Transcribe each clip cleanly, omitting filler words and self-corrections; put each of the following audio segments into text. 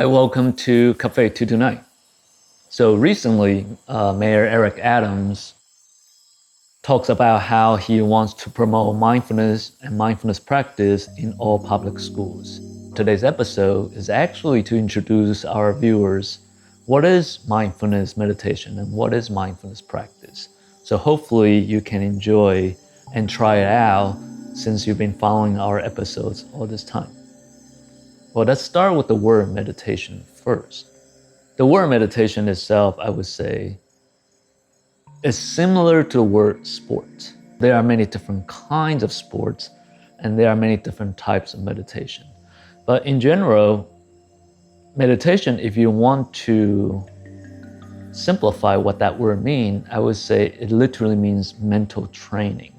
Hi, welcome to Cafe 229. So recently, Mayor Eric Adams talks about how he wants to promote mindfulness and mindfulness practice in all public schools. Today's episode is actually to introduce our viewers what is mindfulness meditation and what is mindfulness practice. So hopefully you can enjoy and try it out since you've been following our episodes all this time. Well, let's start with the word meditation first. The word meditation itself, I would say, is similar to the word sports. There are many different kinds of sports, and there are many different types of meditation. But in general, meditation, if you want to simplify what that word means, I would say it literally means mental training.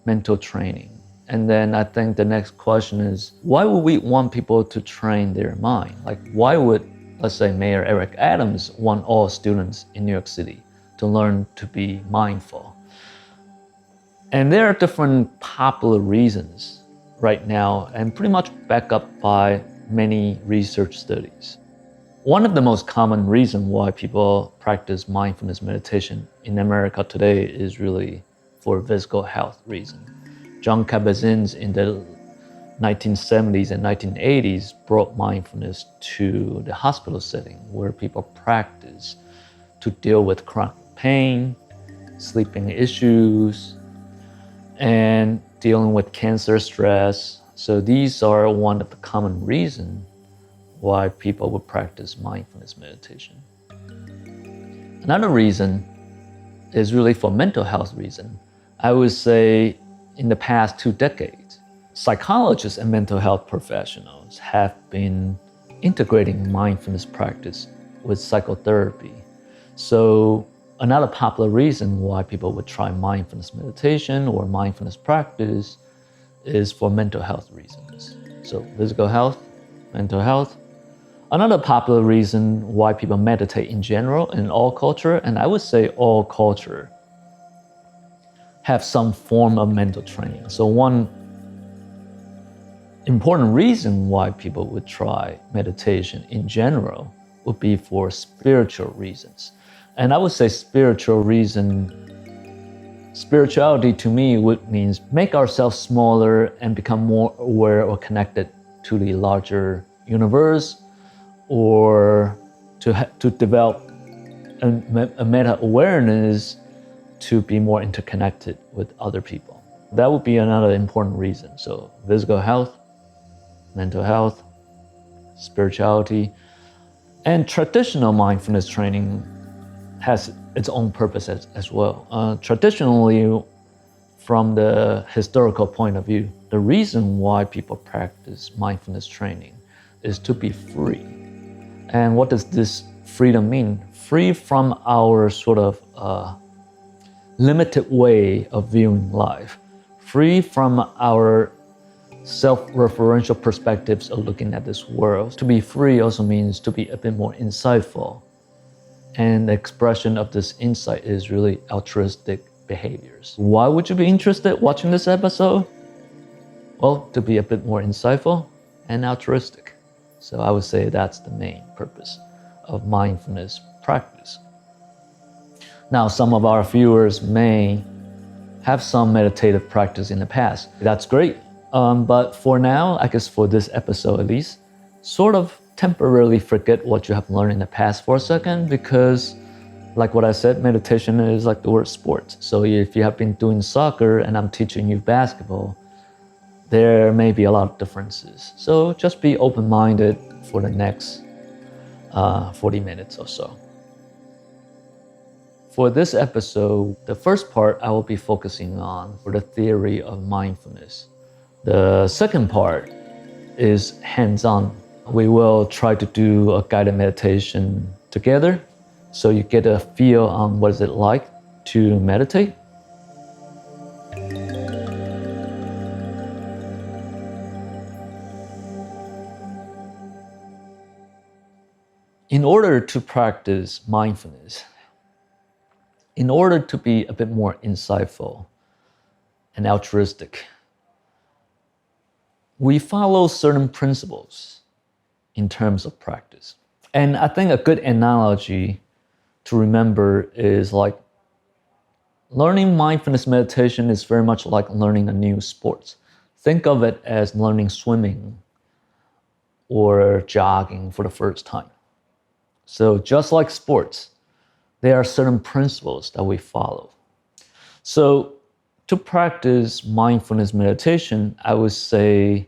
Mental training. And then I think the next question is, why would we want people to train their mind? Like, why would, let's say, Mayor Eric Adams want all students in New York City to learn to be mindful? And there are different popular reasons right now, and pretty much backed up by many research studies. One of the most common reasons why people practice mindfulness meditation in America today is really for physical health reasons. John Kabat-Zinn in the 1970s and 1980s brought mindfulness to the hospital setting where people practice to deal with chronic pain, sleeping issues, and dealing with cancer stress. So these are one of the common reasons why people would practice mindfulness meditation. Another reason is really for mental health reason. I would say in the past 2 decades, psychologists and mental health professionals have been integrating mindfulness practice with psychotherapy. So another popular reason why people would try mindfulness meditation or mindfulness practice is for mental health reasons. So physical health, mental health. Another popular reason why people meditate in general in all culture, and I would say all culture, have some form of mental training. So one important reason why people would try meditation in general would be for spiritual reasons. And I would say spirituality to me would means make ourselves smaller and become more aware or connected to the larger universe, or to develop a meta-awareness to be more interconnected with other people. That would be another important reason. So physical health, mental health, spirituality, and traditional mindfulness training has its own purpose as well. Traditionally, from the historical point of view, the reason why people practice mindfulness training is to be free. And what does this freedom mean? Free from our sort of limited way of viewing life, free from our self-referential perspectives of looking at this world. To be free also means to be a bit more insightful. And the expression of this insight is really altruistic behaviors. Why would you be interested watching this episode? Well, to be a bit more insightful and altruistic. So I would say that's the main purpose of mindfulness practice. Now, some of our viewers may have some meditative practice in the past. That's great. But for now, I guess for this episode at least, sort of temporarily forget what you have learned in the past for a second, because like what I said, meditation is like the word sports. So if you have been doing soccer and I'm teaching you basketball, there may be a lot of differences. So just be open-minded for the next 40 minutes or so. For this episode, the first part I will be focusing on for the theory of mindfulness. The second part is hands-on. We will try to do a guided meditation together so you get a feel on what is it like to meditate. In order to practice mindfulness, in order to be a bit more insightful and altruistic, we follow certain principles in terms of practice. And I think a good analogy to remember is like learning mindfulness meditation is very much like learning a new sport. Think of it as learning swimming or jogging for the first time. So just like sports, there are certain principles that we follow. So to practice mindfulness meditation, I would say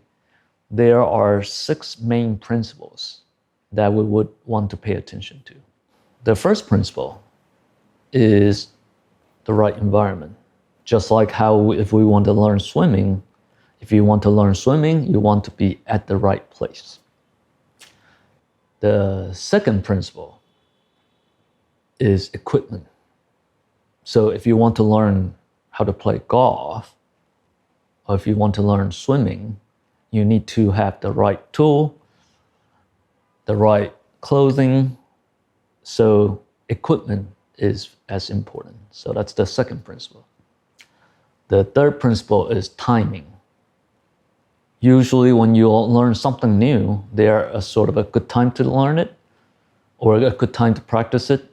there are 6 main principles that we would want to pay attention to. The first principle is the right environment. Just like how if we want to learn swimming, if you want to learn swimming, you want to be at the right place. The second principle is equipment. So if you want to learn how to play golf, or if you want to learn swimming, you need to have the right tool, the right clothing. So equipment is as important. So that's the second principle. The third principle is timing. Usually when you learn something new, there is sort of a good time to learn it or a good time to practice it,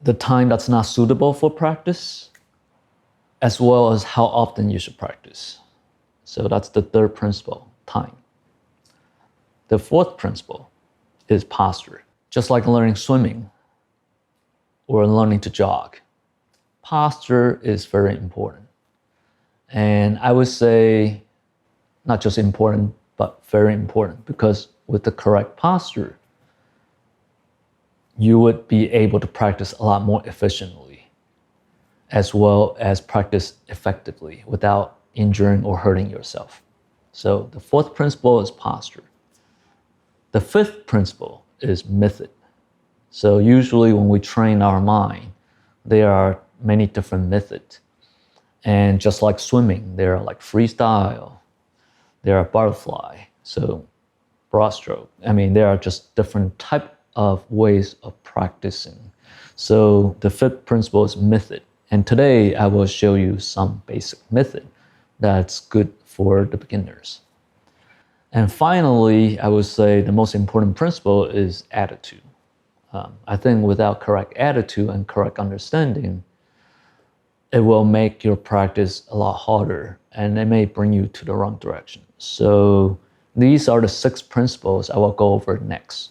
the time that's not suitable for practice, as well as how often you should practice. So that's the third principle, time. The fourth principle is posture. Just like learning swimming or learning to jog, posture is very important. And I would say not just important, but very important, because with the correct posture, you would be able to practice a lot more efficiently, as well as practice effectively without injuring or hurting yourself. So the fourth principle is posture. The fifth principle is method. So usually when we train our mind, there are many different methods. And just like swimming, there are like freestyle, there are butterfly, so breaststroke. I mean, there are just different type of ways of practicing. So the fifth principle is method. And today I will show you some basic method that's good for the beginners. And finally, I would say the most important principle is attitude. I think without correct attitude and correct understanding, it will make your practice a lot harder and it may bring you to the wrong direction. So these are the 6 principles I will go over next,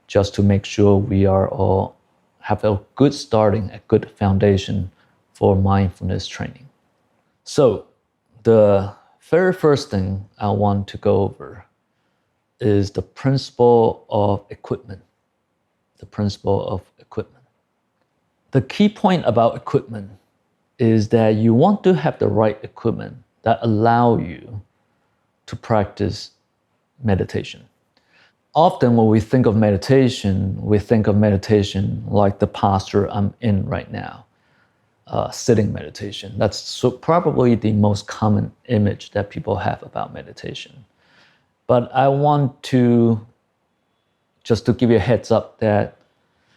just to make sure we are all have a good starting, a good foundation for mindfulness training. So the very first thing I want to go over is the principle of equipment. The principle of equipment. The key point about equipment is that you want to have the right equipment that allow you to practice meditation. Often when we think of meditation like the posture I'm in right now, sitting meditation. That's probably the most common image that people have about meditation. But I want to just to give you a heads up that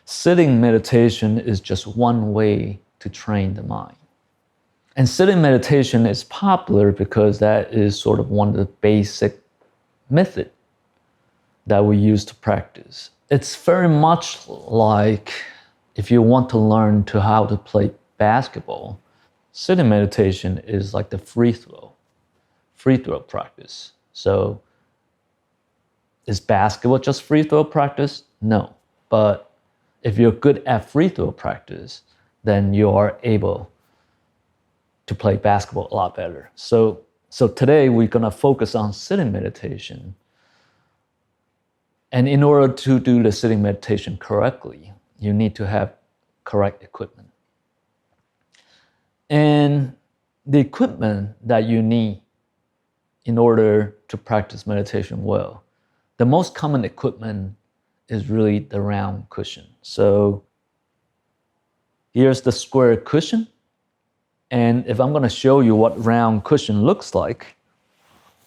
sitting meditation is just one way to train the mind. And sitting meditation is popular because that is sort of one of the basic methods that we use to practice. It's very much like if you want to learn how to play basketball, sitting meditation is like the free throw practice. So is basketball just free throw practice? No. But if you're good at free throw practice, then you are able to play basketball a lot better. So today we're gonna focus on sitting meditation. And in order to do the sitting meditation correctly, you need to have correct equipment. And the equipment that you need in order to practice meditation well, the most common equipment is really the round cushion. So here's the square cushion. And if I'm gonna show you what round cushion looks like,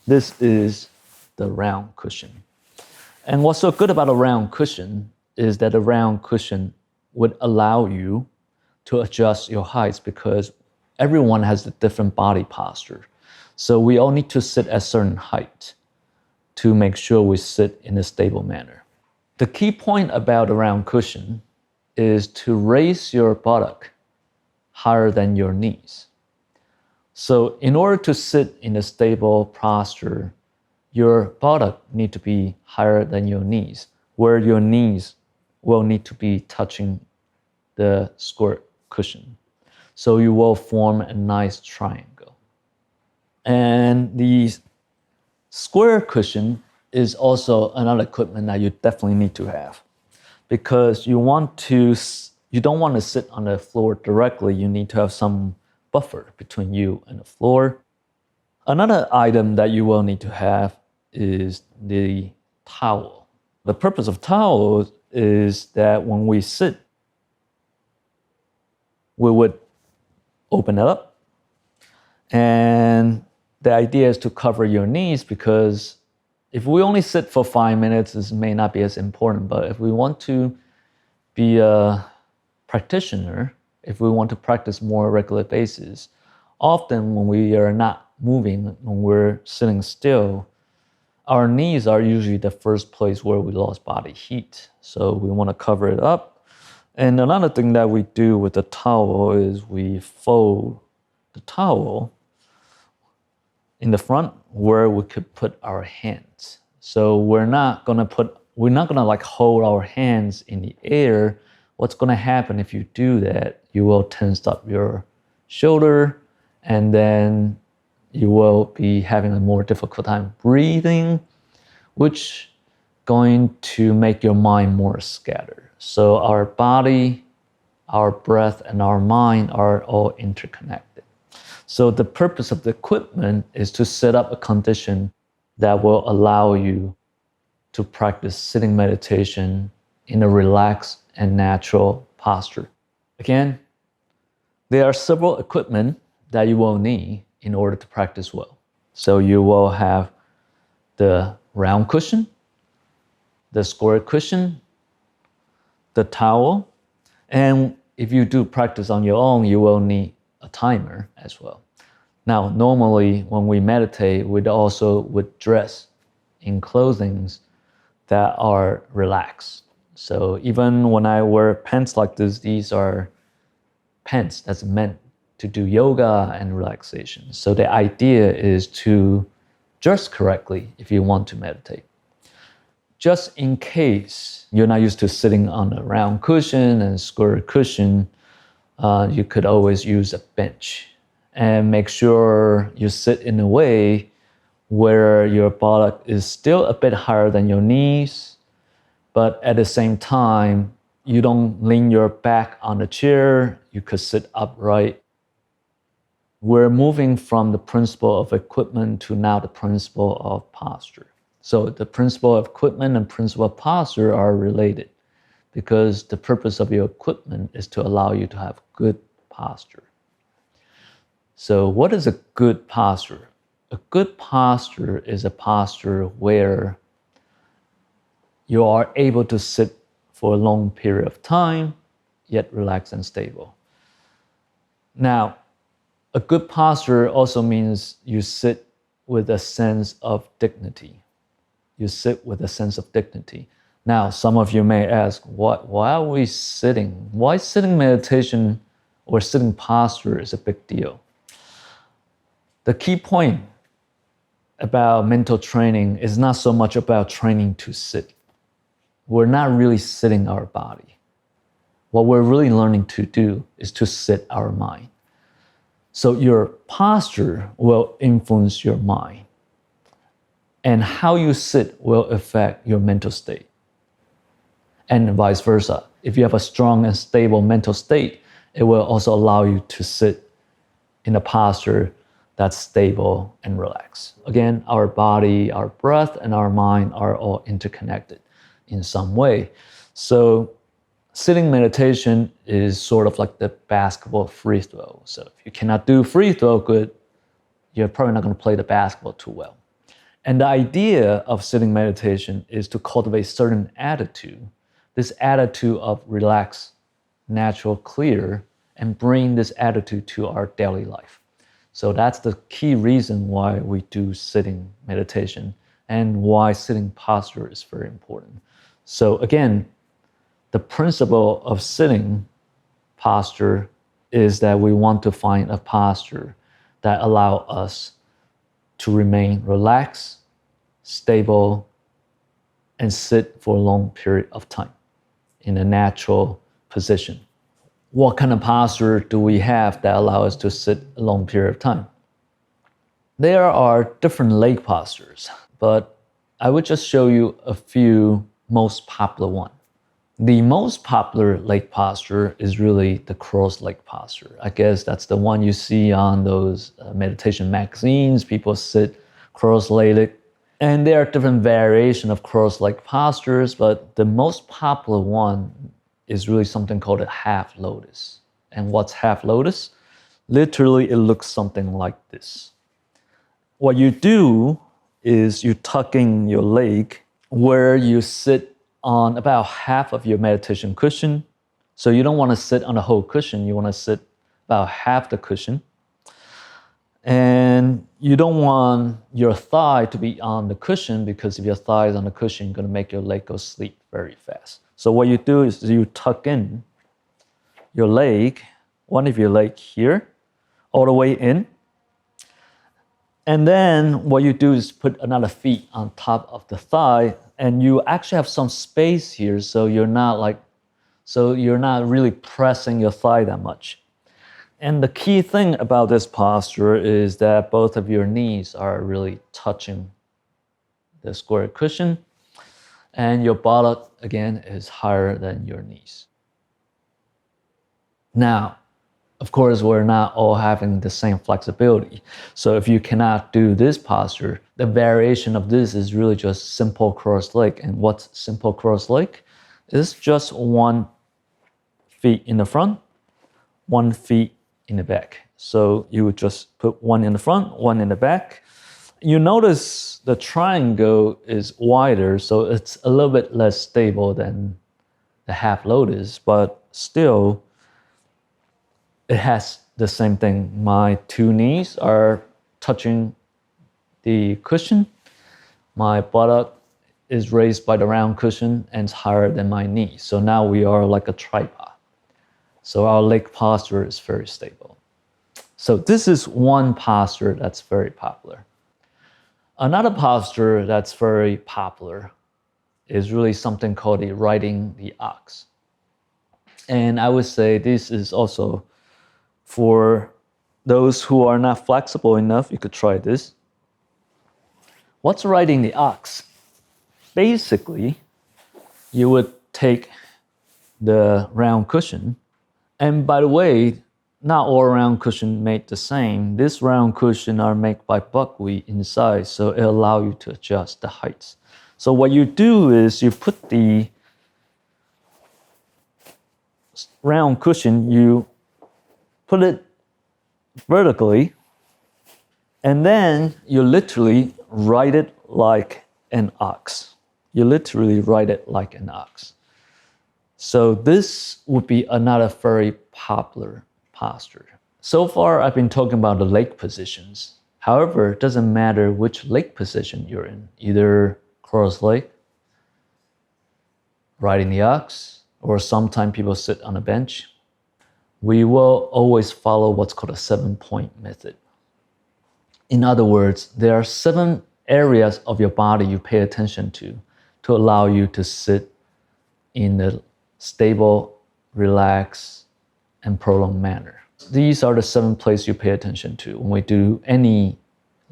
this is the round cushion. And what's so good about a round cushion is that a round cushion would allow you to adjust your heights because everyone has a different body posture. So we all need to sit at a certain height. to make sure we sit in a stable manner. The key point about the round cushion is to raise your buttock higher than your knees. So in order to sit in a stable posture, your buttock need to be higher than your knees, where your knees will need to be touching the square cushion. So you will form a nice triangle. And the square cushion is also another equipment that you definitely need to have, because you don't want to sit on the floor directly. You need to have some buffer between you and the floor. Another item that you will need to have is the towel. The purpose of towels is that when we sit, we would open it up. And the idea is to cover your knees, because if we only sit for 5 minutes, this may not be as important. But if we want to be a practitioner, if we want to practice more regular basis, often when we are not moving, when we're sitting still, our knees are usually the first place where we lost body heat. So we want to cover it up. And another thing that we do with the towel is we fold the towel in the front where we could put our hands. So we're not gonna like hold our hands in the air. What's gonna happen if you do that? You will tense up your shoulder, and then you will be having a more difficult time breathing, which going to make your mind more scattered. So our body, our breath, and our mind are all interconnected. So the purpose of the equipment is to set up a condition that will allow you to practice sitting meditation in a relaxed and natural posture. Again, there are several equipment that you will need in order to practice well. So you will have the round cushion, the square cushion, the towel, and if you do practice on your own, you will need a timer as well. Now, normally when we meditate, we also would dress in clothings that are relaxed. So even when I wear pants like this, these are pants that's meant to do yoga and relaxation. So the idea is to dress correctly if you want to meditate. Just in case you're not used to sitting on a round cushion and square cushion, you could always use a bench. And make sure you sit in a way where your buttock is still a bit higher than your knees, but at the same time, you don't lean your back on the chair. You could sit upright. We're moving from the principle of equipment to now the principle of posture. So the principle of equipment and principle of posture are related, because the purpose of your equipment is to allow you to have good posture. So what is a good posture? A good posture is a posture where you are able to sit for a long period of time, yet relaxed and stable. Now, a good posture also means you sit with a sense of dignity. You sit with a sense of dignity. Now, some of you may ask, why are we sitting? Why sitting meditation or sitting posture is a big deal? The key point about mental training is not so much about training to sit. We're not really sitting our body. What we're really learning to do is to sit our mind. So your posture will influence your mind, and how you sit will affect your mental state, and vice versa. If you have a strong and stable mental state, it will also allow you to sit in a posture that's stable and relaxed. Again, our body, our breath, and our mind are all interconnected in some way. So sitting meditation is sort of like the basketball free throw. So if you cannot do free throw good, you're probably not going to play the basketball too well. And the idea of sitting meditation is to cultivate certain attitude, this attitude of relaxed, natural, clear, and bring this attitude to our daily life. So that's the key reason why we do sitting meditation, and why sitting posture is very important. So again, the principle of sitting posture is that we want to find a posture that allows us to remain relaxed, stable, and sit for a long period of time in a natural position. What kind of posture do we have that allows us to sit a long period of time? There are different leg postures, but I would just show you a few most popular ones. The most popular leg posture is really the cross-leg posture. I guess that's the one you see on those meditation magazines. People sit cross-legged. And there are different variations of cross-leg postures, but the most popular one is really something called a half lotus. And what's half lotus? Literally, it looks something like this. What you do is you tuck in your leg where you sit on about half of your meditation cushion. So you don't want to sit on the whole cushion, you want to sit about half the cushion. And you don't want your thigh to be on the cushion, because if your thigh is on the cushion, you're going to make your leg go sleep very fast. So what you do is you tuck in your leg, one of your legs here, all the way in. And then what you do is put another feet on top of the thigh, and you actually have some space here, so you're not really pressing your thigh that much. And the key thing about this posture is that both of your knees are really touching the square cushion, and your buttock, again, is higher than your knees. Now, of course, we're not all having the same flexibility. So if you cannot do this posture, the variation of this is really just simple cross-leg. And what's simple cross-leg? It's just one feet in the front, one feet in the back. So you would just put one in the front, one in the back. You notice the triangle is wider, so it's a little bit less stable than the half lotus, but still it has the same thing. My two knees are touching the cushion. My buttock is raised by the round cushion and it's higher than my knee. So now we are like a tripod. So our leg posture is very stable. So this is one posture that's very popular. Another posture that's very popular is really something called the riding the ox. And I would say this is also for those who are not flexible enough, you could try this. What's riding the ox? Basically, you would take the round cushion, and by the way, not all round cushions made the same. This round cushion are made by buckwheat inside, so it allows you to adjust the heights. So what you do is you put the round cushion, you put it vertically, and then you literally ride it like an ox. You literally ride it like an ox. So this would be another very popular posture. So far, I've been talking about the leg positions. However, it doesn't matter which leg position you're in, either cross-leg, riding the ox, or sometimes people sit on a bench. We will always follow what's called a 7-point method. In other words, there are 7 areas of your body you pay attention to allow you to sit in a stable, relaxed, and prolonged manner. These are the 7 places you pay attention to when we do any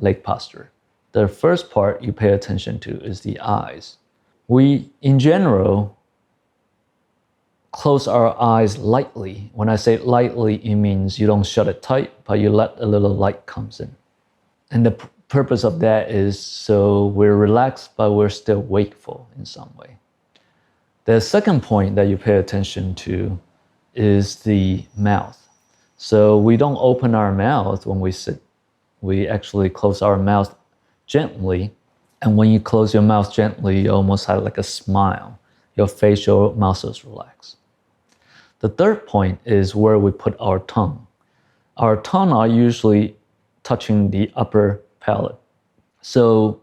leg posture. The first part you pay attention to is the eyes. We, in general, close our eyes lightly. When I say lightly, it means you don't shut it tight, but you let a little light comes in. And the purpose of that is so we're relaxed, but we're still wakeful in some way. The second point that you pay attention to is the mouth. So we don't open our mouth when we sit. We actually close our mouth gently. And when you close your mouth gently, you almost have like a smile. Your facial muscles relax. The third point is where we put our tongue. Our tongue are usually touching the upper palate. So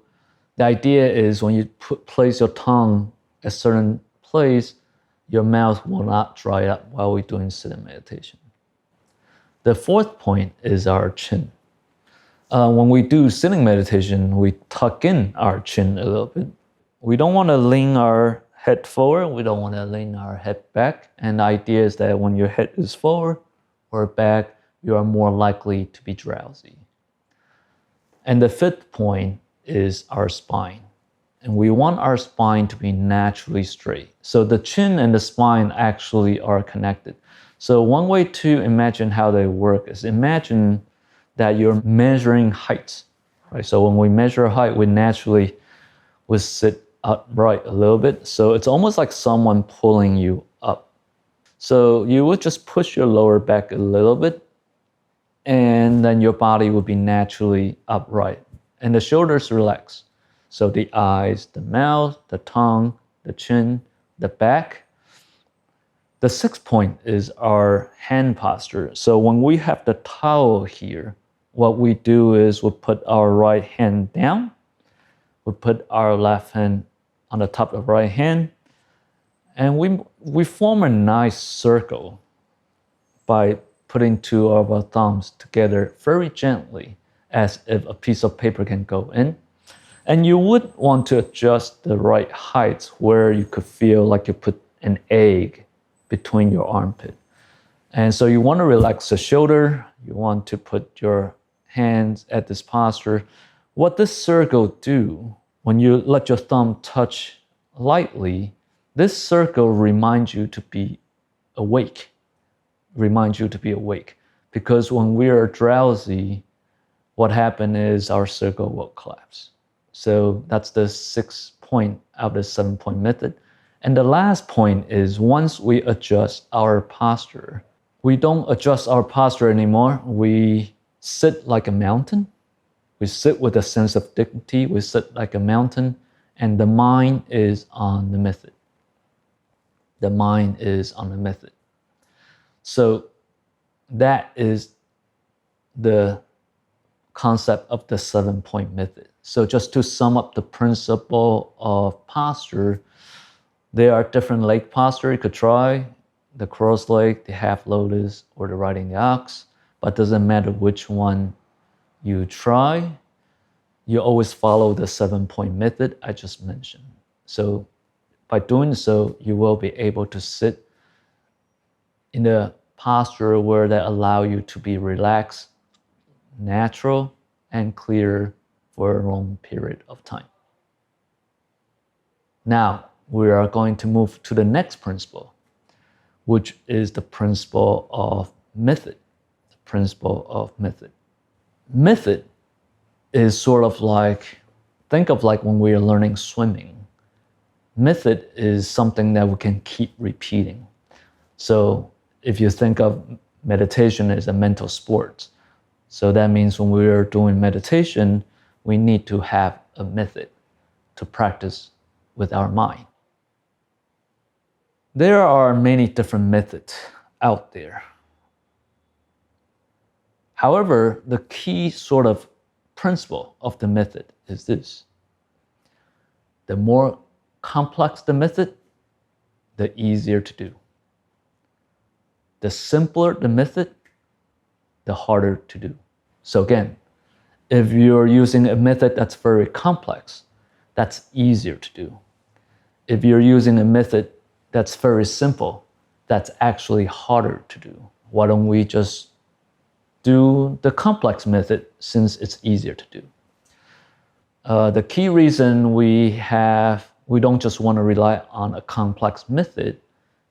The idea is when you place your tongue at a certain place, your mouth will not dry up while we're doing sitting meditation. The fourth point is our chin. When we do sitting meditation, we tuck in our chin a little bit. We don't want to lean our head forward. We don't want to lean our head back. And the idea is that when your head is forward or back, you are more likely to be drowsy. And the fifth point is our spine. And we want our spine to be naturally straight. So the chin and the spine actually are connected. So one way to imagine how they work is imagine that you're measuring heights, right? So when we measure height, we naturally would sit upright a little bit. So it's almost like someone pulling you up. So you would just push your lower back a little bit, and then your body will be naturally upright. And the shoulders relax. So the eyes, the mouth, the tongue, the chin, the back. The sixth point is our hand posture. So when we have the towel here, what we do is we put our right hand down. We put our left hand on the top of the right hand. And we form a nice circle by putting two of our thumbs together very gently, as if a piece of paper can go in. And you would want to adjust the right height where you could feel like you put an egg between your armpit. And so you want to relax the shoulder. You want to put your hands at this posture. What this circle do, when you let your thumb touch lightly, this circle reminds you to be awake. Because when we are drowsy, what happens is our circle will collapse. So that's the 6th point of the 7-point method. And the last point is once we adjust our posture, we don't adjust our posture anymore. We sit like a mountain. We sit with a sense of dignity. We sit like a mountain, and the mind is on the method. The mind is on the method. So that is the concept of the 7-point method. So just to sum up the principle of posture, there are different leg posture you could try, the cross leg, the half lotus, or the riding the ox, but it doesn't matter which one you try, you always follow the 7-point method I just mentioned. So by doing so, you will be able to sit in a posture where that allow you to be relaxed, natural, and clear for a long period of time. Now, we are going to move to the next principle, which is the principle of method. The principle of method. Method is sort of like, think of like when we are learning swimming. Method is something that we can keep repeating. So if you think of meditation as a mental sport, so that means when we are doing meditation, we need to have a method to practice with our mind. There are many different methods out there. However, the key sort of principle of the method is this. The more complex the method, the easier to do. The simpler the method, the harder to do. So again, if you're using a method that's very complex, that's easier to do. If you're using a method that's very simple, that's actually harder to do. Why don't we just do the complex method since it's easier to do? The key reason we don't just want to rely on a complex method,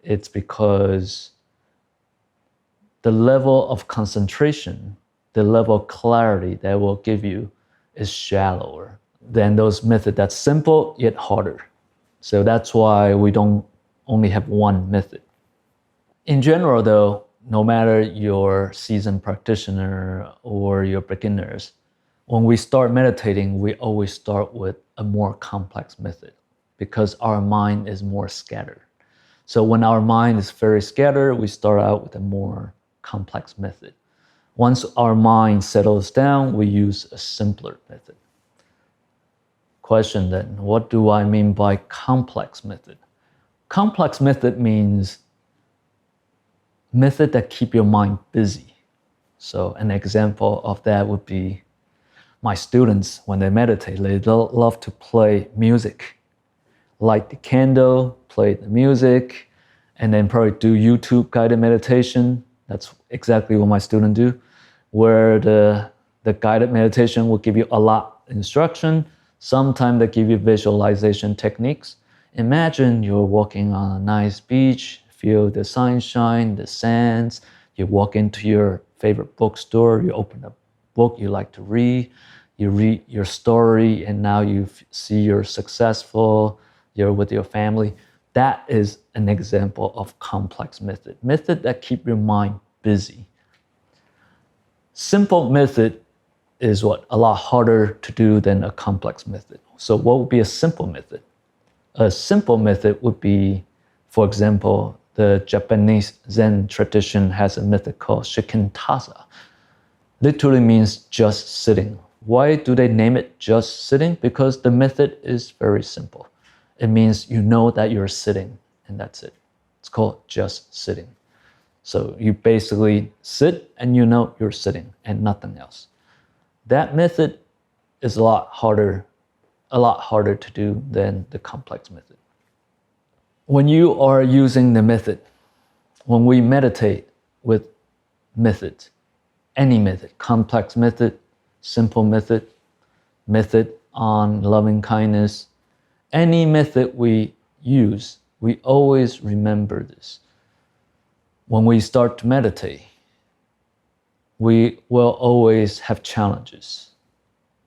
it's because the level of concentration, the level of clarity that will give you is shallower than those methods that's simple yet harder. So that's why we don't only have one method. In general though, no matter you're seasoned practitioner or you're beginners, when we start meditating, we always start with a more complex method because our mind is more scattered. So when our mind is very scattered, we start out with a more complex method. Once our mind settles down, we use a simpler method. question then, what do I mean by complex method? Complex method means method that keep your mind busy. So an example of that would be my students, when they meditate, they love to play music. Light the candle, play the music, and then probably do YouTube guided meditation. That's exactly what my students do, where the guided meditation will give you a lot of instruction. Sometimes they give you visualization techniques. Imagine you're walking on a nice beach, feel the sunshine, the sands. You walk into your favorite bookstore, you open a book you like to read, you read your story, and now you see you're successful, you're with your family. That is an example of complex method. Method that keep your mind busy. Simple method is what? A lot harder to do than a complex method. So what would be a simple method? A simple method would be, for example, the Japanese Zen tradition has a method called shikantaza. Literally means just sitting. Why do they name it just sitting? Because the method is very simple. It means you know that you're sitting, and that's it. It's called just sitting. So you basically sit and you know you're sitting and nothing else. That method is a lot harder to do than the complex method. When you are using the method, when we meditate with methods, any method, complex method, simple method, method on loving kindness, any method we use, we always remember this. When we start to meditate, we will always have challenges,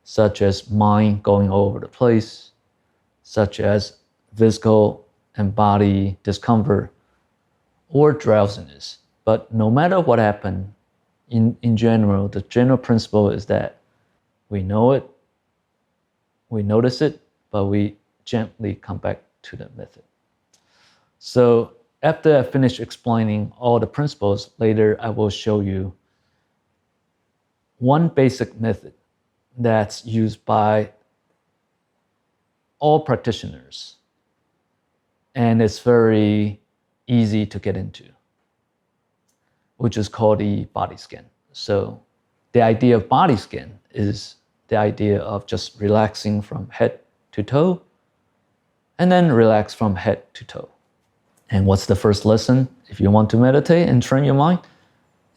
such as mind going all over the place, such as physical and body discomfort, or drowsiness. But no matter what happened, in general, the general principle is that we know it, we notice it, but we gently come back to the method. So after I finish explaining all the principles, later I will show you one basic method that's used by all practitioners, and it's very easy to get into, which is called the body scan. So the idea of body scan is the idea of just relaxing from head to toe, and then relax from head to toe. And what's the first lesson if you want to meditate and train your mind?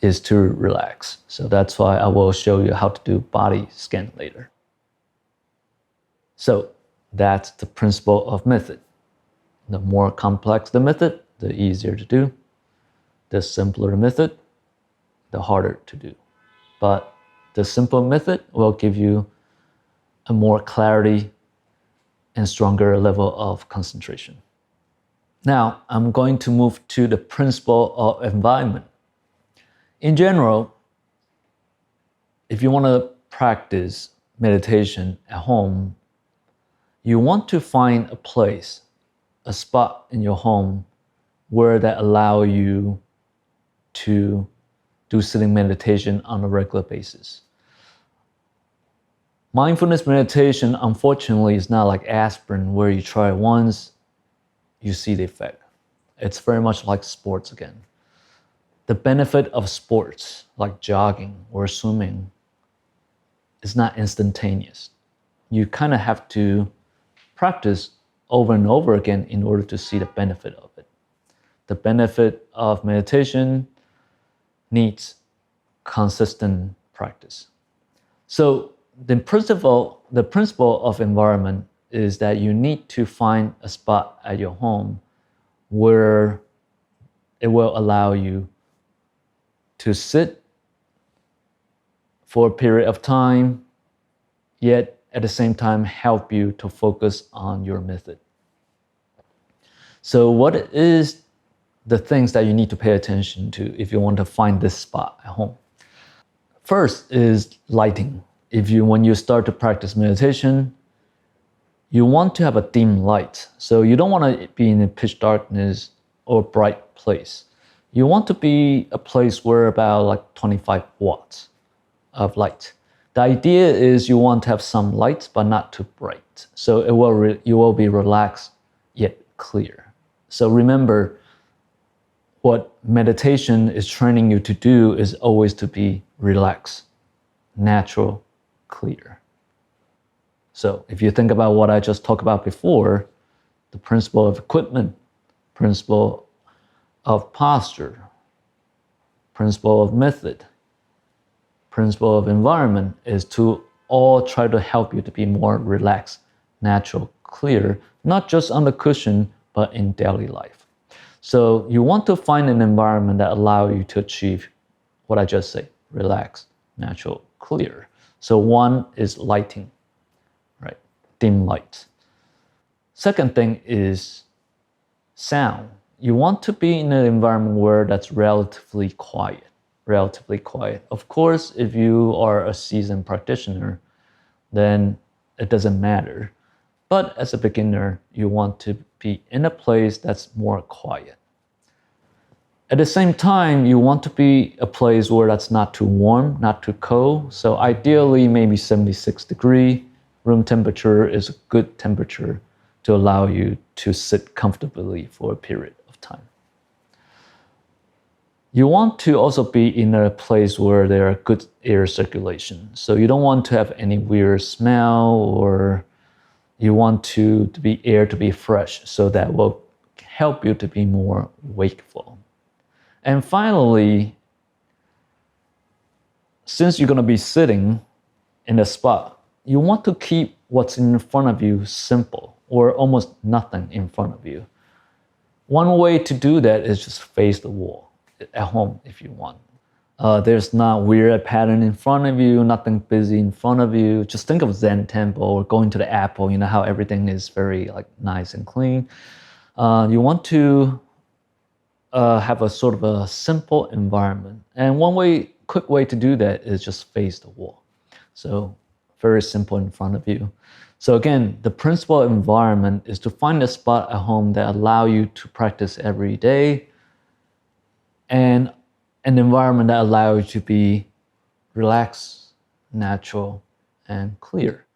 Is to relax. So that's why I will show you how to do body scan later. So that's the principle of method. The more complex the method, the easier to do. The simpler the method, the harder to do. But the simple method will give you a more clarity and stronger level of concentration. Now, I'm going to move to the principle of environment. In general, if you want to practice meditation at home, you want to find a place, a spot in your home where that allow you to do sitting meditation on a regular basis. Mindfulness meditation, unfortunately, is not like aspirin where you try it once, you see the effect. It's very much like sports again. The benefit of sports, like jogging or swimming, is not instantaneous. You kind of have to practice over and over again in order to see the benefit of it. The benefit of meditation needs consistent practice. So the principle of environment is that you need to find a spot at your home where it will allow you to sit for a period of time, yet at the same time help you to focus on your method. So what is the things that you need to pay attention to if you want to find this spot at home? First is lighting. When you start to practice meditation, you want to have a dim light. So you don't want to be in a pitch darkness or bright place. You want to be a place where about like 25 watts of light. The idea is you want to have some light, but not too bright. So you will be relaxed yet clear. So remember, what meditation is training you to do is always to be relaxed, natural, clear. So if you think about what I just talked about before, the principle of equipment, principle of posture, principle of method, principle of environment is to all try to help you to be more relaxed, natural, clear, not just on the cushion, but in daily life. So you want to find an environment that allows you to achieve what I just said, relaxed, natural, clear. So one is lighting, right? Dim light. Second thing is sound. You want to be in an environment where that's relatively quiet. Of course, if you are a seasoned practitioner, then it doesn't matter. But as a beginner, you want to be in a place that's more quiet. At the same time, you want to be a place where that's not too warm, not too cold. So ideally, maybe 76 degree room temperature is a good temperature to allow you to sit comfortably for a period of time. You want to also be in a place where there are good air circulation. So you don't want to have any weird smell, or you want to be air to be fresh, so that will help you to be more wakeful. And finally, since you're going to be sitting in a spot, you want to keep what's in front of you simple, or almost nothing in front of you. One way to do that is just face the wall at home if you want. There's not weird pattern in front of you, nothing busy in front of you. Just think of Zen temple or going to the Apple, you know how everything is very nice and clean. You want to have a sort of a simple environment. And quick way to do that is just face the wall. So very simple in front of you. So again, the principal environment is to find a spot at home that allow you to practice every day, and an environment that allows you to be relaxed, natural, and clear.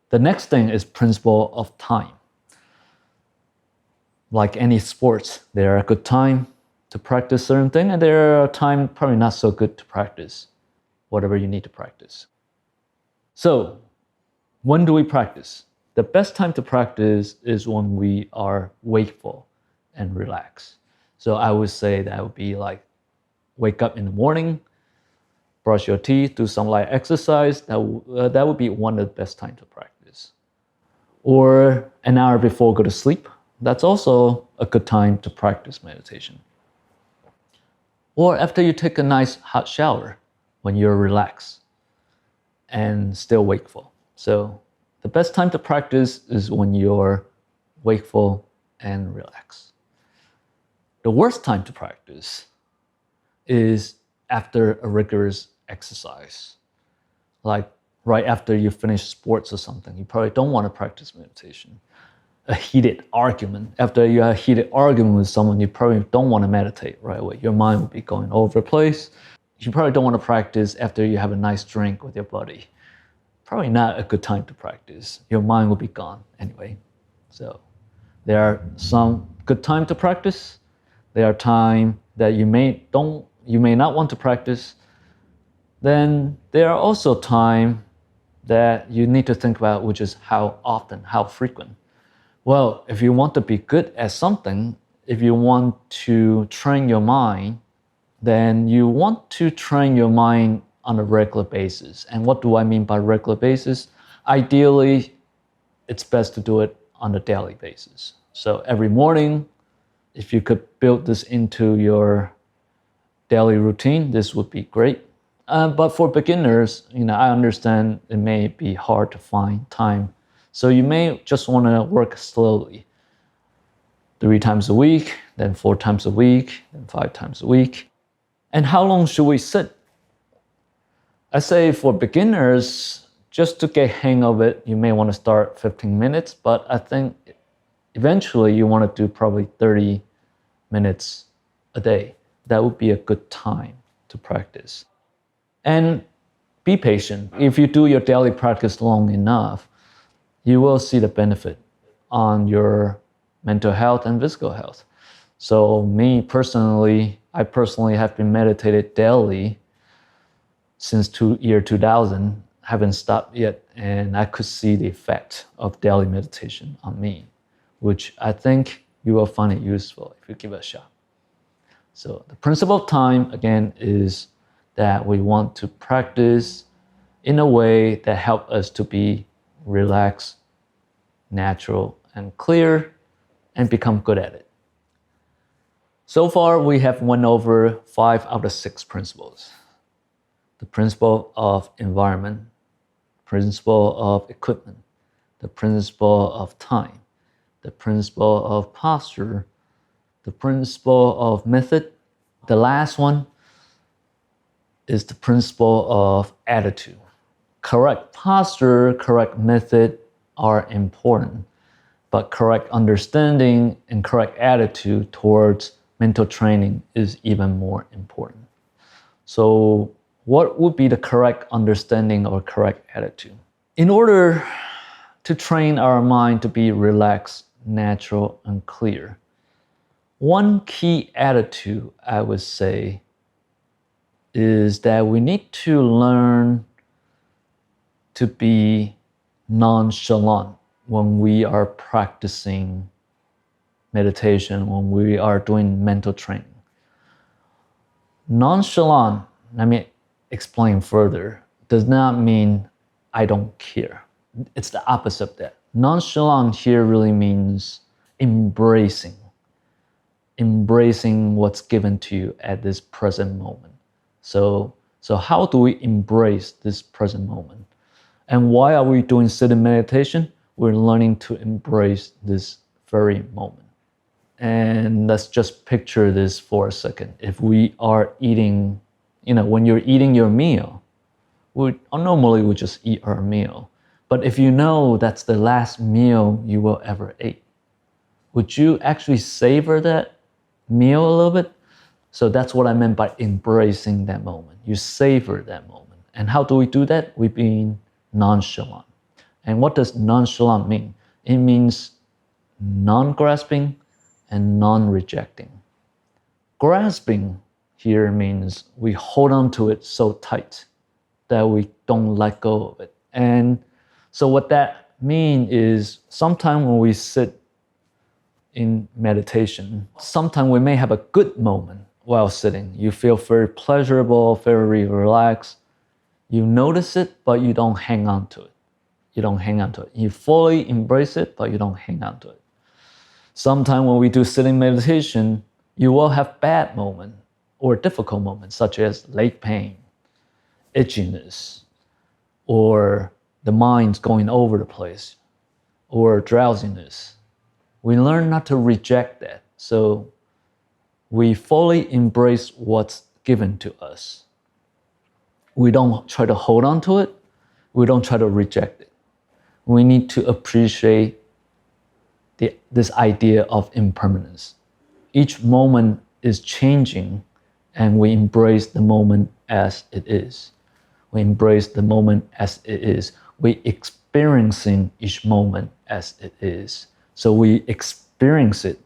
The next thing is principle of time. Like any sports, there are good time to practice certain thing, and there are time probably not so good to practice whatever you need to practice. So when do we practice? The best time to practice is when we are wakeful and relaxed. So I would say that would be wake up in the morning, brush your teeth, do some light exercise. That would be one of the best times to practice. Or an hour before go to sleep. That's also a good time to practice meditation. Or after you take a nice hot shower when you're relaxed and still wakeful. So the best time to practice is when you're wakeful and relaxed. The worst time to practice is after a rigorous exercise. Like right after you finish sports or something, you probably don't want to practice meditation. A heated argument. After you have a heated argument with someone, you probably don't want to meditate right away. Your mind will be going all over the place. You probably don't want to practice after you have a nice drink with your buddy. Probably not a good time to practice. Your mind will be gone anyway. So there are some good time to practice. There are times that you may not want to practice. Then there are also times that you need to think about, which is how often, how frequent. Well, if you want to be good at something, if you want to train your mind, then you want to train your mind on a regular basis. And what do I mean by regular basis? Ideally, it's best to do it on a daily basis. So every morning, if you could build this into your daily routine, this would be great. But for beginners, I understand it may be hard to find time. So you may just want to work slowly. 3 times a week, then 4 times a week, then 5 times a week. And how long should we sit? I say for beginners, just to get hang of it, you may want to start 15 minutes, but I think eventually you want to do probably 30 minutes a day. That would be a good time to practice. And be patient. If you do your daily practice long enough, you will see the benefit on your mental health and physical health. So I personally have been meditating daily since year 2000, haven't stopped yet, and I could see the effect of daily meditation on me, which I think you will find it useful if you give it a shot. So the principle of time, again, is that we want to practice in a way that helps us to be relaxed, natural, and clear, and become good at it. So far, we have went over 5 out of 6 principles. The principle of environment, principle of equipment, the principle of time, the principle of posture, the principle of method. The last one is the principle of attitude. Correct posture, correct method are important, but correct understanding and correct attitude towards mental training is even more important. So what would be the correct understanding or correct attitude? In order to train our mind to be relaxed, natural, and clear, one key attitude, I would say, is that we need to learn to be nonchalant when we are practicing meditation, when we are doing mental training. Nonchalant, let me explain further, does not mean I don't care. It's the opposite of that. Nonchalant here really means embracing what's given to you at this present moment. So how do we embrace this present moment? And why are we doing sitting meditation? We're learning to embrace this very moment. And let's just picture this for a second. If we are eating, when you're eating your meal, normally we just eat our meal. But if you know that's the last meal you will ever eat, would you actually savor that meal a little bit? So that's what I meant by embracing that moment. You savor that moment. And how do we do that? We're being nonchalant. And what does nonchalant mean? It means non-grasping and non-rejecting. Grasping here means we hold on to it so tight that we don't let go of it. And so what that means is sometimes when we sit in meditation, sometimes we may have a good moment while sitting. You feel very pleasurable, very relaxed. You notice it, but you don't hang on to it. You fully embrace it, but you don't hang on to it. Sometimes when we do sitting meditation, you will have bad moments or difficult moments, such as leg pain, itchiness, or the mind's going over the place, or drowsiness. We learn not to reject that. So we fully embrace what's given to us. We don't try to hold on to it. We don't try to reject it. We need to appreciate this idea of impermanence. Each moment is changing, and we embrace the moment as it is. We embrace the moment as it is. We experiencing each moment as it is. So we experience it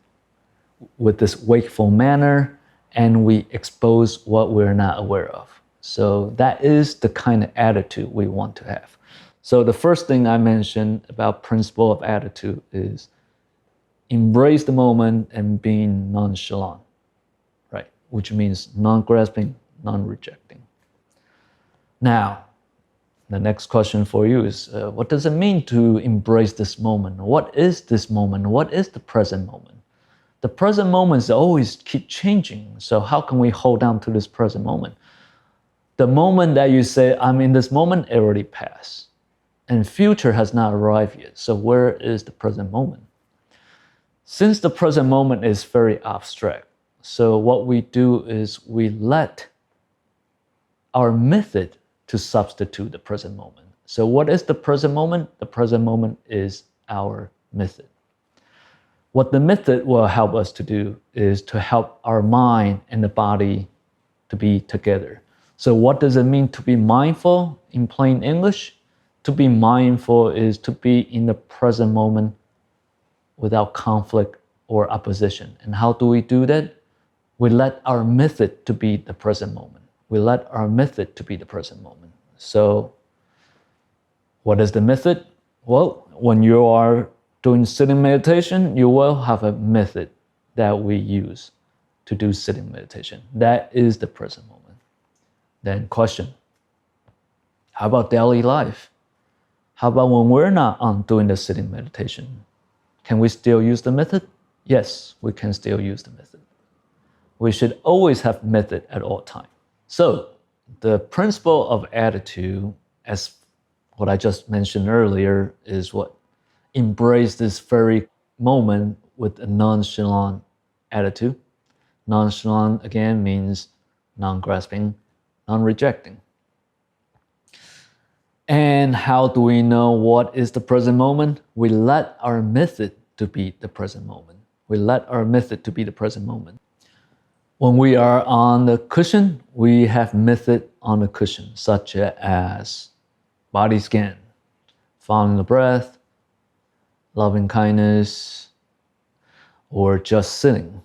with this wakeful manner, and we expose what we're not aware of. So that is the kind of attitude we want to have. So the first thing I mentioned about principle of attitude is embrace the moment and being nonchalant, right? Which means non-grasping, non-rejecting. Now, the next question for you is, what does it mean to embrace this moment? What is this moment? What is the present moment? The present moments always keep changing. So how can we hold on to this present moment? The moment that you say, I'm in this moment, it already passed. And future has not arrived yet. So where is the present moment? Since the present moment is very abstract, so what we do is we let our method to substitute the present moment. So what is the present moment? The present moment is our method. What the method will help us to do is to help our mind and the body to be together. So what does it mean to be mindful? in plain English, to be mindful is to be in the present moment without conflict or opposition. And how do we do that? We let our method to be the present moment. We let our method to be the present moment. So what is the method? Well, when you are doing sitting meditation, you will have a method that we use to do sitting meditation. That is the present moment. Then question, how about daily life? How about when we're not doing the sitting meditation? Can we still use the method? Yes, we can still use the method. We should always have method at all times. So the principle of attitude, as what I just mentioned earlier, is what? Embrace this very moment with a nonchalant attitude. Nonchalant, again, means non-grasping, non-rejecting. And how do we know what is the present moment? We let our method to be the present moment. We let our method to be the present moment. When we are on the cushion, we have method on the cushion, such as body scan, following the breath, loving kindness, or just sitting.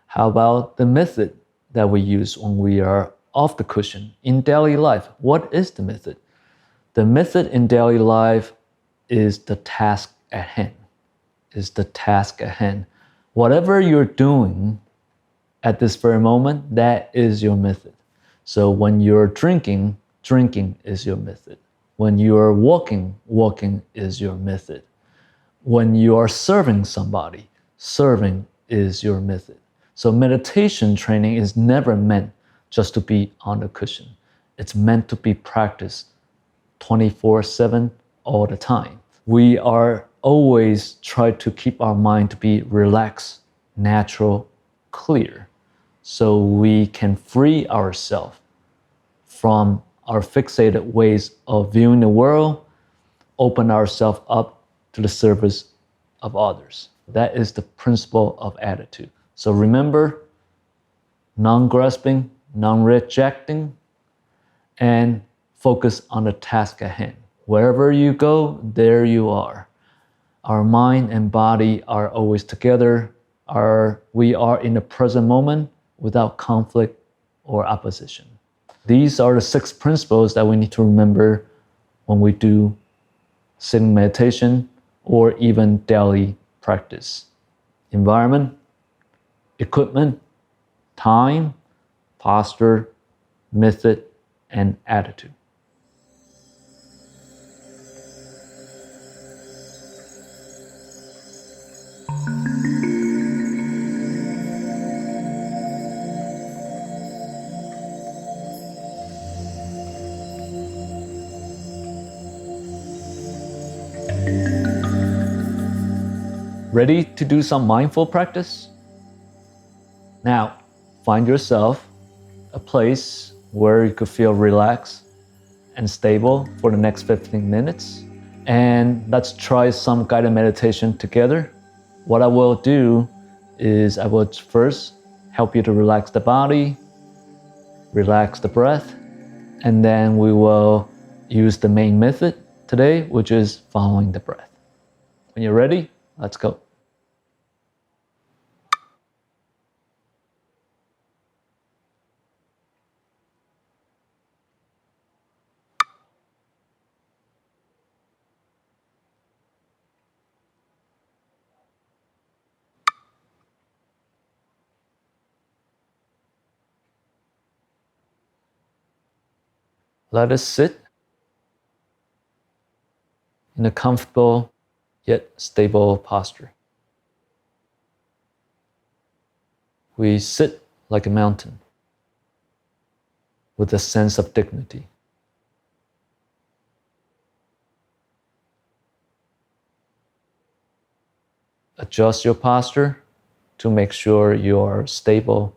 How about the method that we use when we are off the cushion in daily life? What is the method? The method in daily life is the task at hand. Is the task at hand. Whatever you're doing at this very moment, that is your method. So when you're drinking, drinking is your method. When you're walking, walking is your method. When you are serving somebody, serving is your method. So meditation training is never meant just to be on the cushion. It's meant to be practiced 24/7 all the time. We are always try to keep our mind to be relaxed, natural, clear, so we can free ourselves from our fixated ways of viewing the world, open ourselves up to the service of others. That is the principle of attitude. So remember, non-grasping, non-rejecting, and focus on the task at hand. Wherever you go, there you are. Our mind and body are always together. We are in the present moment without conflict or opposition. These are the 6 principles that we need to remember when we do sitting meditation or even daily practice. Environment, equipment, time, posture, method, and attitude. Ready to do some mindful practice? Now, find yourself a place where you could feel relaxed and stable for the next 15 minutes. And let's try some guided meditation together. What I will do is I will first help you to relax the body, relax the breath, and then we will use the main method today, which is following the breath. When you're ready, let's go. Let us sit in a comfortable yet stable posture. We sit like a mountain with a sense of dignity. Adjust your posture to make sure you are stable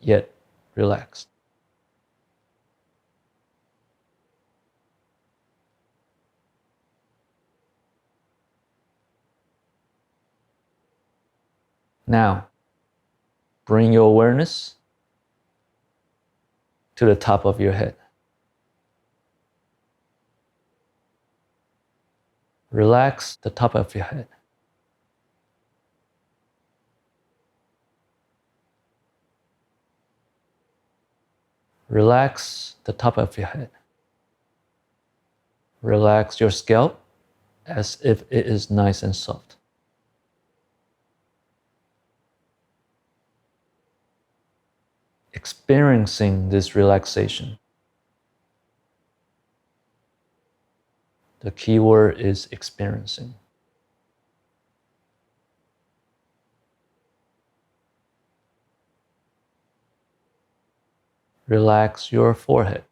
yet relaxed. Now, bring your awareness to the top of your head. Relax the top of your head. Relax the top of your head. Relax your scalp as if it is nice and soft. Experiencing this relaxation. The key word is experiencing. Relax your forehead.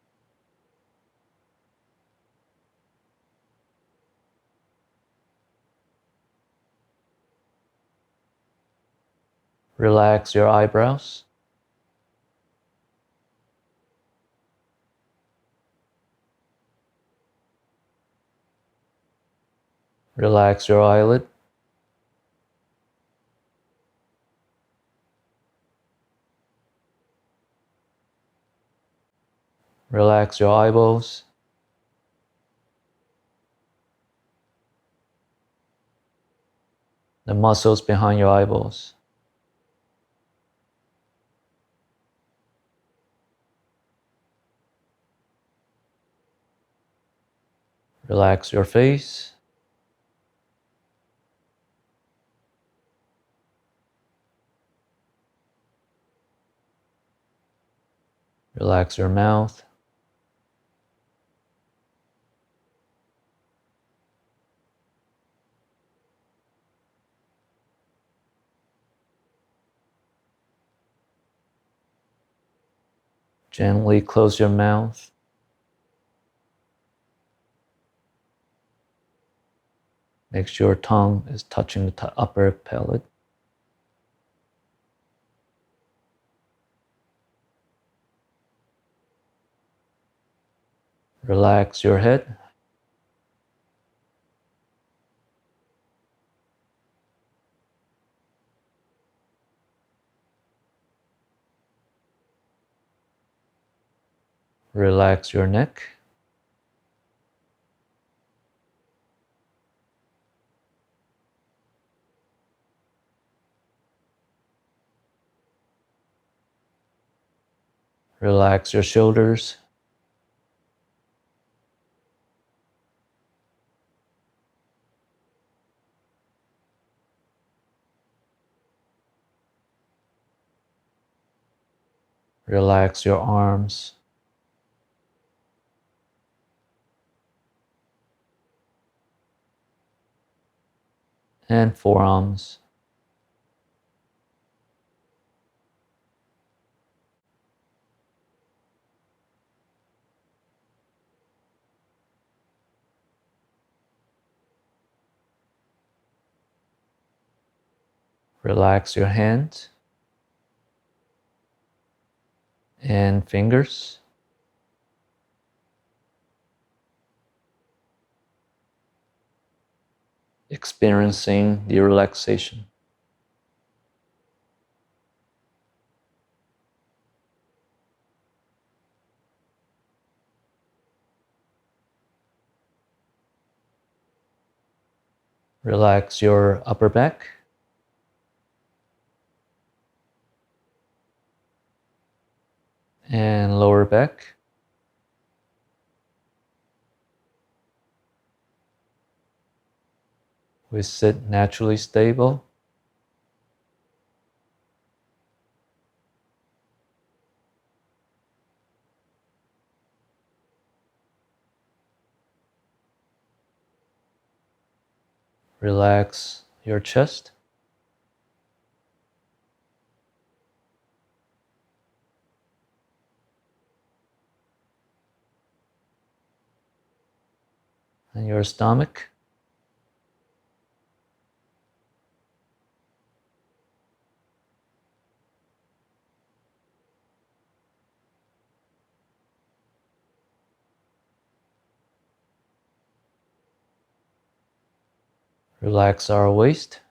Relax your eyebrows. Relax your eyelid. Relax your eyeballs. The muscles behind your eyeballs. Relax your face. Relax your mouth. Gently close your mouth. Make sure your tongue is touching the upper palate. Relax your head. Relax your neck. Relax your shoulders. Relax your arms. And forearms. Relax your hands and fingers. Experiencing the relaxation. Relax your upper back. And lower back. We sit naturally stable. Relax your chest. And your stomach. Relax our waist.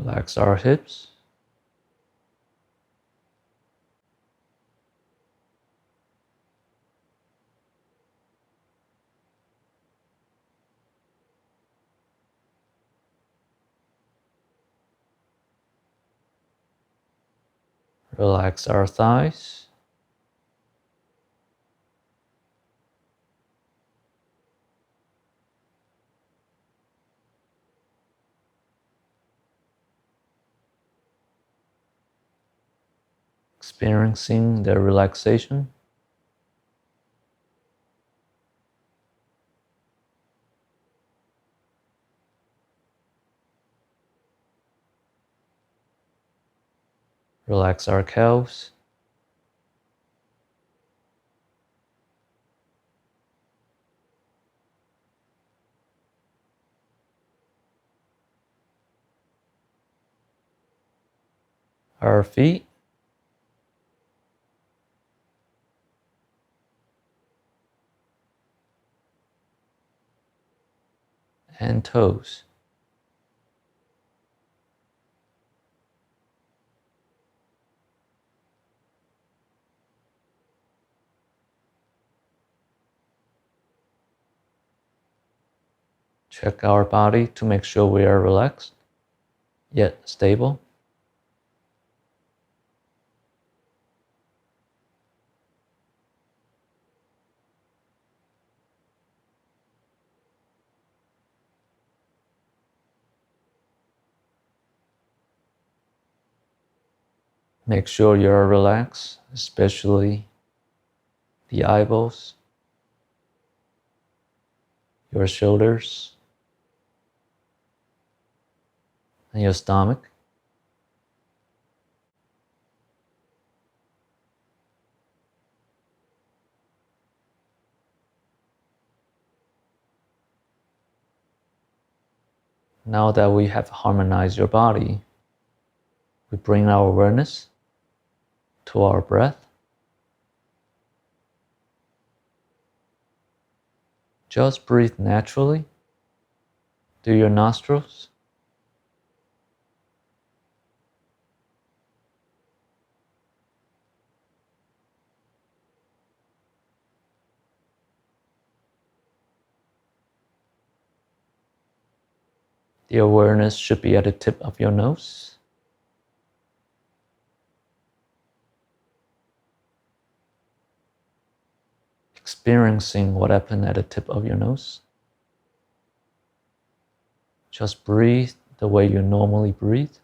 Relax our hips. Relax our thighs. Experiencing the relaxation. Relax our calves. Our feet. And toes. Check our body to make sure we are relaxed, yet stable. Make sure you are relaxed, especially the eyeballs, your shoulders, and your stomach. Now that we have harmonized your body, we bring our awareness to our breath. Just breathe naturally through your nostrils. The awareness should be at the tip of your nose. Experiencing what happened at the tip of your nose. Just breathe the way you normally breathe.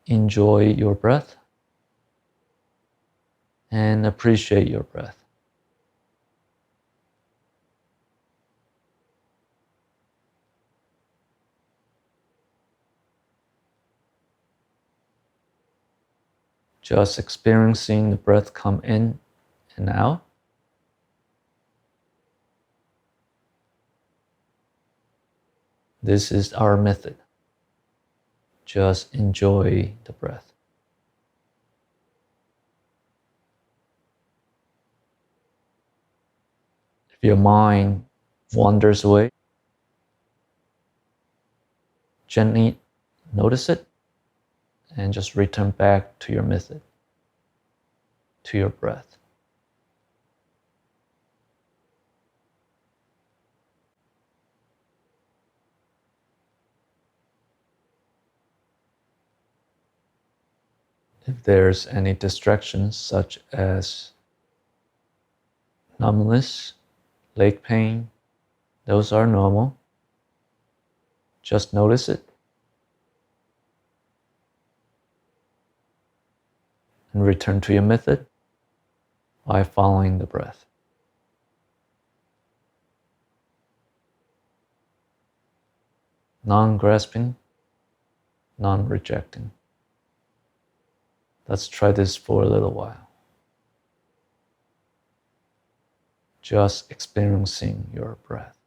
Enjoy your breath and appreciate your breath. Just experiencing the breath come in and out. This is our method. Just enjoy the breath. If your mind wanders away, gently notice it and just return back to your method, to your breath. If there's any distractions such as numbness, leg pain, those are normal. Just notice it and return to your method by following the breath. Non-grasping, non-rejecting. Let's try this for a little while. Just experiencing your breath.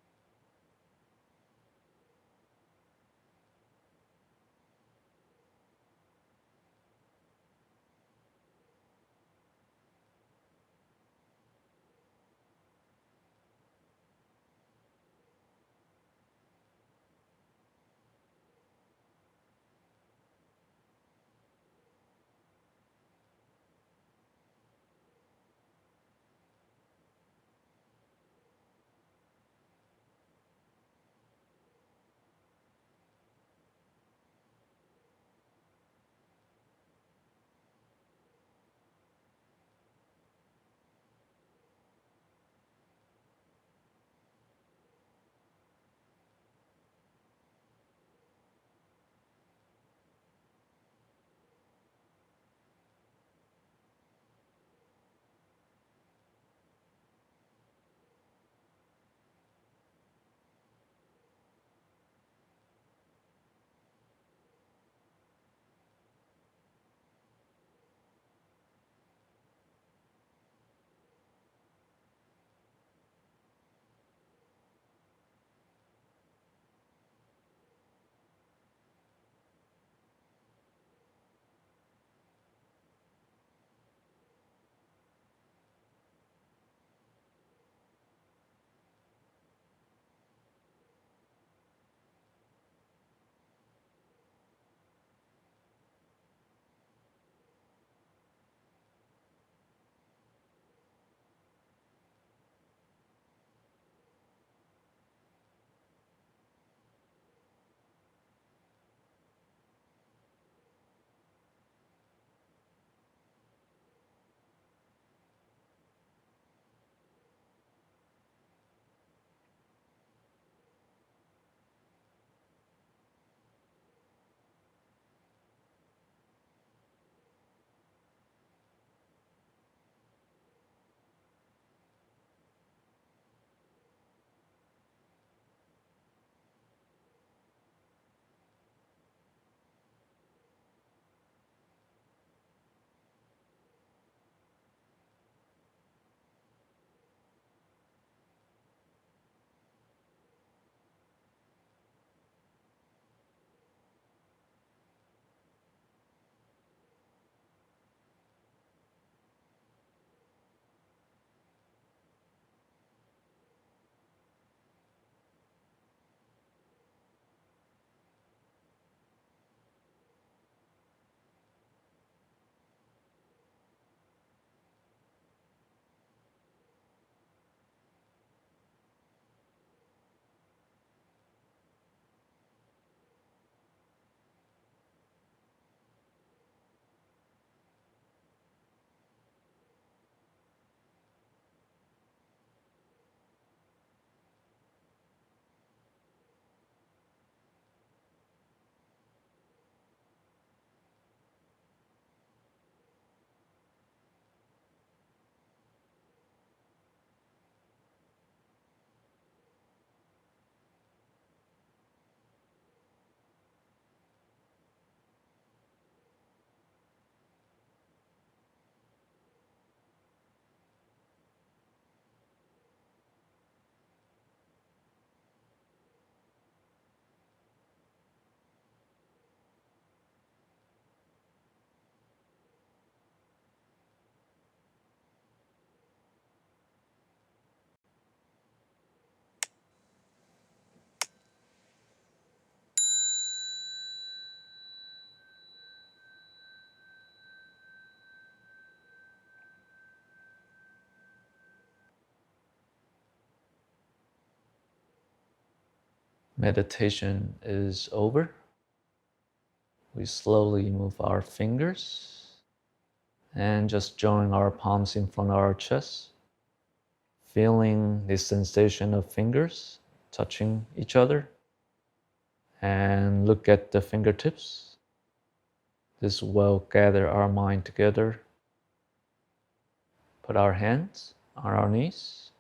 meditation is over, we slowly move our fingers and just join our palms in front of our chest, feeling the sensation of fingers touching each other, and look at the fingertips. This will gather our mind together. Put our hands on our knees,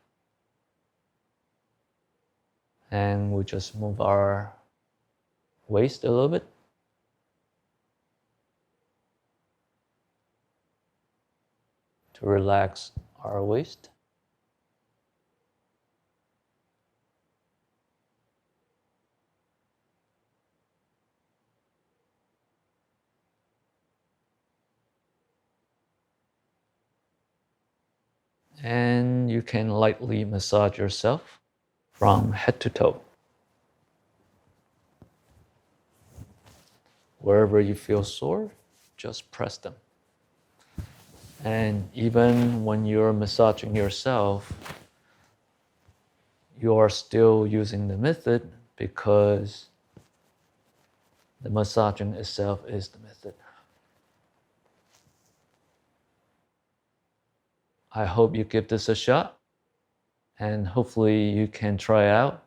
and we just move our waist a little bit. To relax our waist. And you can lightly massage yourself from head to toe. Wherever you feel sore, just press them. And even when you're massaging yourself, you are still using the method because the massaging itself is the method. I hope you give this a shot, and hopefully you can try out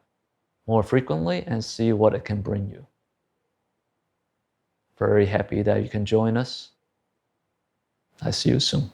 more frequently and see what it can bring you. Very happy that you can join us. I see you soon.